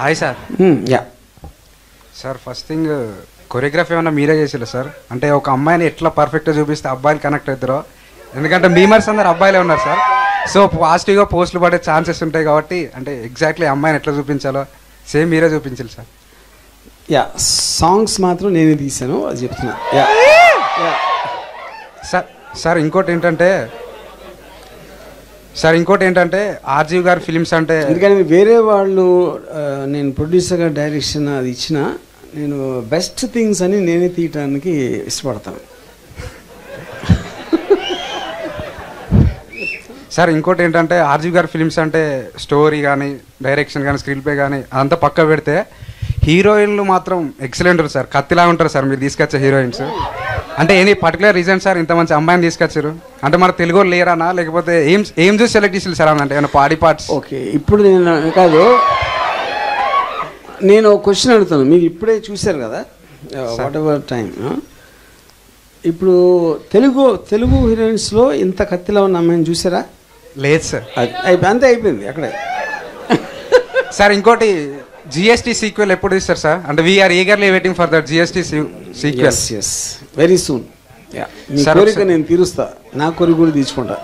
Hi sir. Yeah sir first thing choreography ఏమన్నా మీరే చేసిరా సార్? అంటే ఒక అమ్మాయిని ఎట్లా పర్ఫెక్ట్గా చూపిస్తే అబ్బాయిలు కనెక్ట్ అవుతారో, ఎందుకంటే మీమర్స్ అందరు అబ్బాయిలే ఉన్నారు సార్. సో పాజిటివ్గా పోస్టులు పడే ఛాన్సెస్ ఉంటాయి కాబట్టి అంటే ఎగ్జాక్ట్లీ అమ్మాయిని ఎట్లా చూపించాలో సేమ్ మీరే చూపించాలి సార్. యా సాంగ్స్ మాత్రం నేనే తీసాను, అది చెప్తున్నా. యా సార్ సార్ ఇంకోటి ఏంటంటే ఆర్జీవ్ గారి ఫిలిమ్స్ అంటే ఎందుకంటే వేరే వాళ్ళు నేను ప్రొడ్యూసర్గా డైరెక్షన్ అది ఇచ్చిన నేను బెస్ట్ థింగ్స్ అని నేనే తీయటానికి ఇష్టపడతాను. సార్ ఇంకోటి ఏంటంటే ఆర్జీవ్ గారి ఫిలిమ్స్ అంటే స్టోరీ కానీ డైరెక్షన్ కానీ స్క్రీన్ ప్లే కానీ అదంతా పక్క పెడితే హీరోయిన్లు మాత్రం ఎక్సలెంట్ ఉంటారు సార్, కత్తిలా ఉంటారు సార్ మీరు తీసుకొచ్చే హీరోయిన్స్. అంటే ఎనీ పర్టికులర్ రీజన్ సార్ ఇంత మంచి అమ్మాయిని తీసుకొచ్చారు అంటే మన తెలుగు లేరానా లేకపోతే ఏం చూసి సెలెక్ట్ చేసి సార్? అంటే ఏమైనా బాడీ పార్ట్స్? ఓకే, ఇప్పుడు నేను ఒక క్వశ్చన్ అడుగుతాను, మీరు ఇప్పుడే చూశారు కదా వాట్ ఎవర్ టైం. ఇప్పుడు తెలుగు హీరోయిన్స్లో ఇంత కత్తిలా ఉన్న అమ్మాయిని చూసారా? లేదు సార్. అంతే అయిపోయింది అక్కడే. సార్ ఇంకోటి జిఎస్టీ సీక్వెల్ ఎప్పుడు తీస్తారు సార్? అంటే we are eagerly waiting for that GST sequel. Very soon. మీ కోరిక నేను తీరుస్తా, నా కోరిక కూడా తీర్చుకుంటా.